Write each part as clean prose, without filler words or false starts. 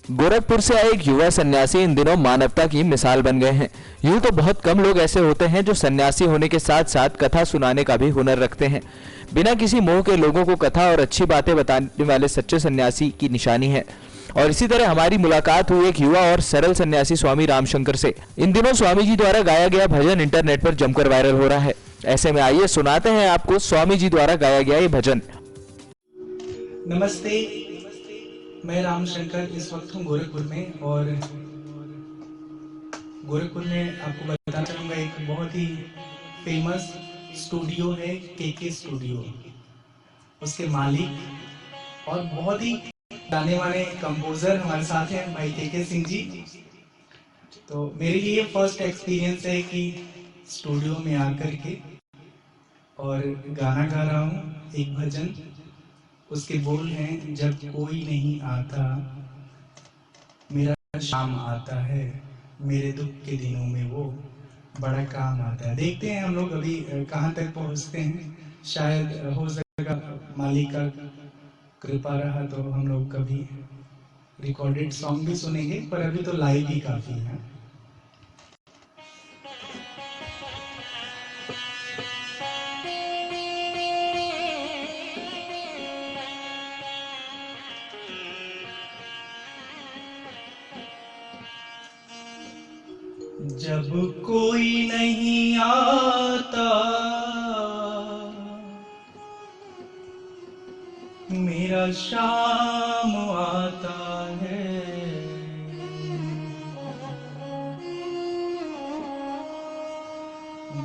गोरखपुर से आए एक युवा सन्यासी इन दिनों मानवता की मिसाल बन गए हैं। यूं तो बहुत कम लोग ऐसे होते हैं जो सन्यासी होने के साथ साथ कथा सुनाने का भी हुनर रखते हैं। बिना किसी मोह के लोगों को कथा और अच्छी बातें बताने वाले सच्चे सन्यासी की निशानी है। और इसी तरह हमारी मुलाकात हुई एक युवा और सरल सन्यासी स्वामी रामशंकर से। इन दिनों स्वामी जी द्वारा गाया गया भजन इंटरनेट पर जमकर वायरल हो रहा है। ऐसे में आइए सुनाते हैं आपको स्वामी जी द्वारा गाया गया ये भजन। नमस्ते, मैं रामशंकर इस वक्त हूँ गोरखपुर में, और गोरखपुर में आपको बताना चाहूँगा एक बहुत ही फेमस स्टूडियो है, के स्टूडियो। उसके मालिक और बहुत ही जाने माने कंपोजर हमारे साथ हैं भाई के सिंह जी। तो मेरे लिए फर्स्ट एक्सपीरियंस है कि स्टूडियो में आकर के और गाना गा रहा हूँ एक भजन। उसके बोल हैं, जब कोई नहीं आता मेरा शाम आता है, मेरे दुख के दिनों में वो बड़ा काम आता है। देखते हैं हम लोग अभी कहाँ तक पहुँचते हैं। शायद हो सकेगा मालिक का कृपा रहा तो हम लोग कभी रिकॉर्डेड सॉन्ग भी सुनेंगे, पर अभी तो लाइव ही काफी है। जब कोई नहीं आता मेरा शाम आता है,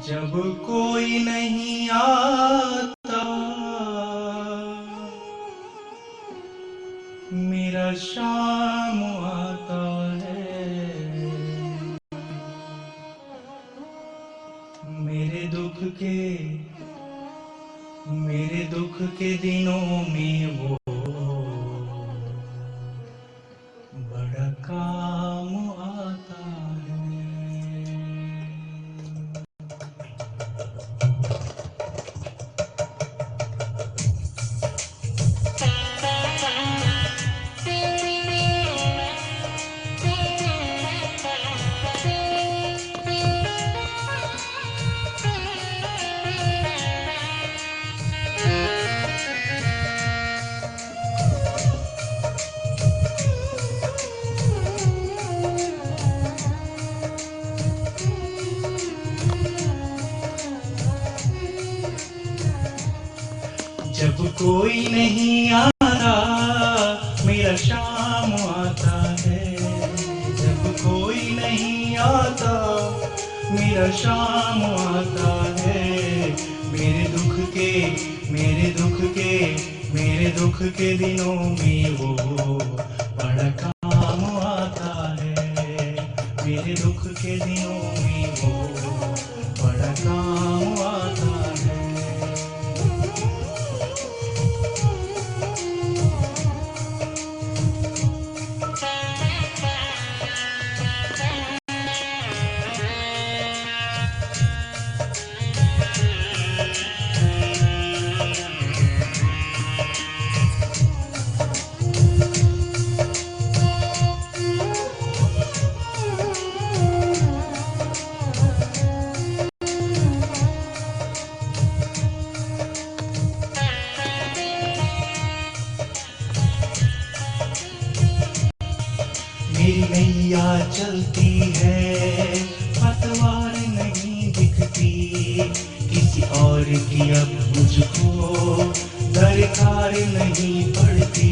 जब कोई नहीं आता मेरा शाम आता है, मेरे दुख के दिनों में वो बड़ा काम आता है। जब कोई नहीं आता मेरा शाम आता है, जब कोई नहीं आता मेरा शाम आता है, मेरे दुख के दिनों में वो बड़ा काम आता है, मेरे दुख के दिनों में वो बड़ा काम आता है। मेरी नैया चलती है, पतवार नहीं दिखती, किसी और की अब मुझको दरकार नहीं पड़ती।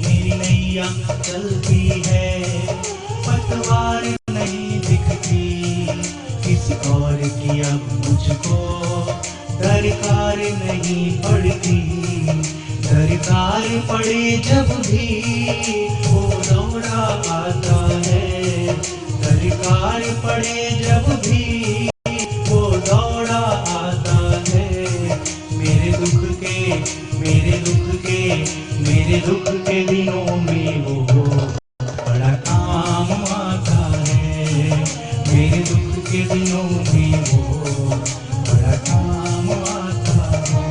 मेरी नैया चलती है, पतवार नहीं दिखती, किसी और की अब मुझको दरकार नहीं पड़ती। दरकार पड़े जब भी वो दौड़ा आता है, दरकार पड़े जब भी वो दौड़ा आता है, मेरे दुख के दिनों में वो बड़ा काम आता है, मेरे दुख के दिनों में वो बड़ा काम आता है।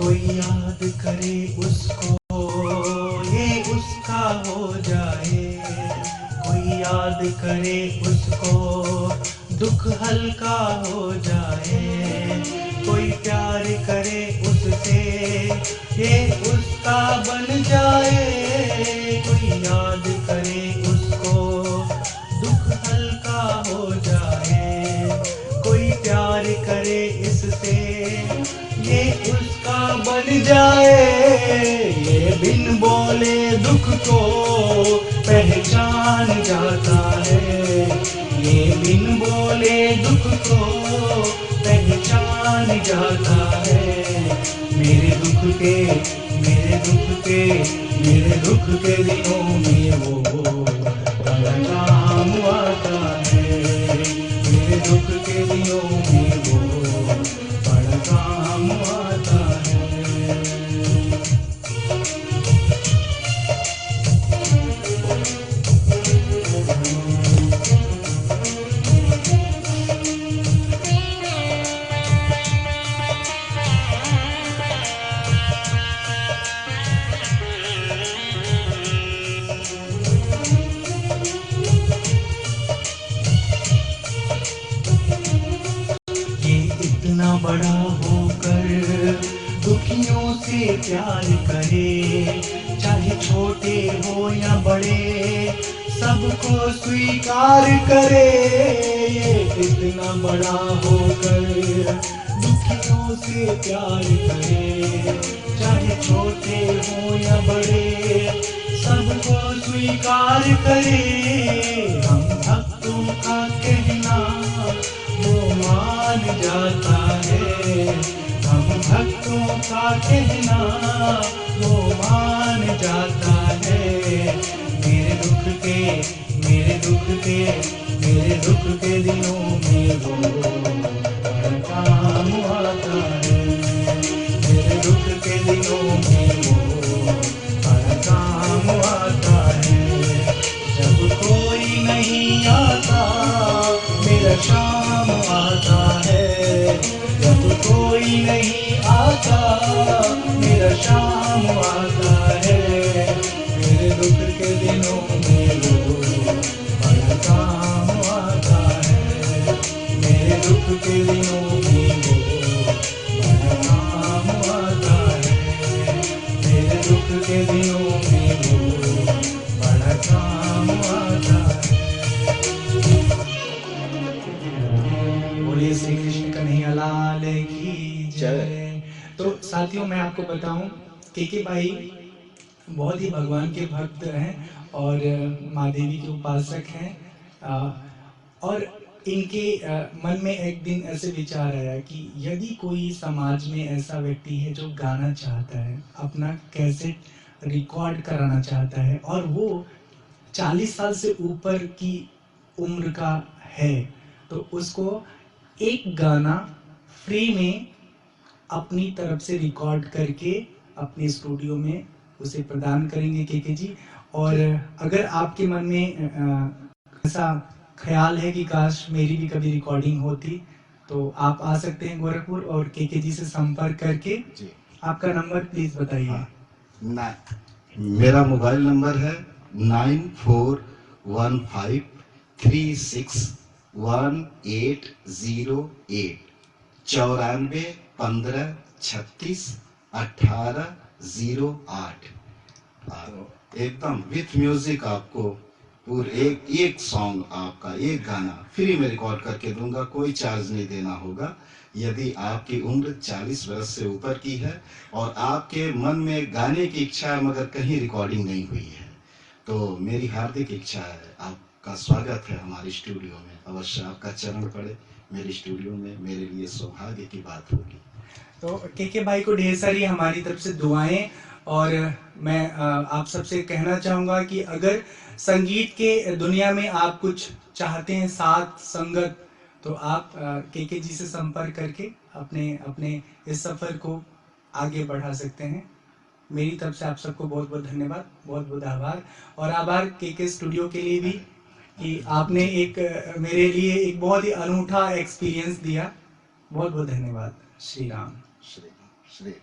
कोई याद करे उसको ये उसका हो जाए, कोई याद करे उसको दुख हल्का हो जाए, कोई प्यार करे उससे ये उसका बन जाए, कोई याद करे उसको दुख हल्का हो जाए, कोई प्यार करे इससे ये उसका बन जाए, ये बिन बोले दुख को पहचान जाता है, ये बिन बोले दुख को पहचान जाता है, मेरे दुख के मेरे दुख के मेरे दुख के दिनों में वो बड़ा काम आता है, मेरे दुख के दिनों में वो बड़ा काम आता है। इतना बड़ा होकर दुखियों से प्यार करे, चाहे छोटे हो या बड़े सबको स्वीकार करे, ये इतना बड़ा होकर दुखियों से प्यार करे, चाहे छोटे हो या बड़े सबको स्वीकार करे, हम भक्तों का कहना वो मान जाता है, हम भक्तों का कहना वो मान जाता है, मेरे दुख के मेरे दुख के मेरे दुख के दिनों में वो बड़ा काम आता है, मेरे दुख के दिनों में वो बड़ा काम आता है, जब कोई नहीं आता मेरा शाम आता है, जब कोई नहीं आता मेरा शाम आता है, मेरे दुख के दिनों में वो बड़ा काम आता है, मेरे दुख के दिनों में वो बड़ा काम आता है, मेरे दुख के दिनों में वो बड़ा काम आता है। बोलिए श्री कृष्ण कन्हैया लाल की जय। तो साथियों मैं आपको बताऊं के भाई बहुत ही भगवान के भक्त हैं और माँ देवी के उपासक हैं, और इनके मन में एक दिन ऐसे विचार आया कि यदि कोई समाज में ऐसा व्यक्ति है जो गाना चाहता है, अपना कैसेट रिकॉर्ड कराना चाहता है और वो 40 साल से ऊपर की उम्र का है, तो उसको एक गाना फ्री में अपनी तरफ से रिकॉर्ड करके अपने स्टूडियो में उसे प्रदान करेंगे के जी। और अगर आपके मन में ऐसा ख्याल है कि काश मेरी भी कभी रिकॉर्डिंग होती, तो आप आ सकते हैं गोरखपुर और के जी से संपर्क करके जी। आपका नंबर प्लीज बताइए। हाँ, मेरा मोबाइल नंबर है 9415361808 94 15 36 1808। एकदम विथ म्यूजिक आपको पूरे एक सॉन्ग आपका एक गाना फ्री में रिकॉर्ड करके दूंगा, कोई चार्ज नहीं देना होगा। यदि आपकी उम्र 40 वर्ष से ऊपर की है और आपके मन में गाने की इच्छा है मगर कहीं रिकॉर्डिंग नहीं हुई है, तो मेरी हार्दिक इच्छा है, आपका स्वागत है हमारे स्टूडियो में। अवश्य आपका चरण पड़े मेरे स्टूडियो में, मेरे लिए सौभाग्य की बात होगी। तो के भाई को ढेर सारी हमारी तरफ से दुआएं। और मैं आप सबसे कहना चाहूँगा कि अगर संगीत के दुनिया में आप कुछ चाहते हैं, साथ संगत, तो आप के जी से संपर्क करके अपने अपने इस सफ़र को आगे बढ़ा सकते हैं। मेरी तरफ से आप सबको बहुत बहुत धन्यवाद, बहुत बहुत आभार। और आभार के स्टूडियो के लिए भी कि आपने एक मेरे लिए एक बहुत ही अनूठा एक्सपीरियंस दिया। बहुत बहुत धन्यवाद। श्री राम। श्री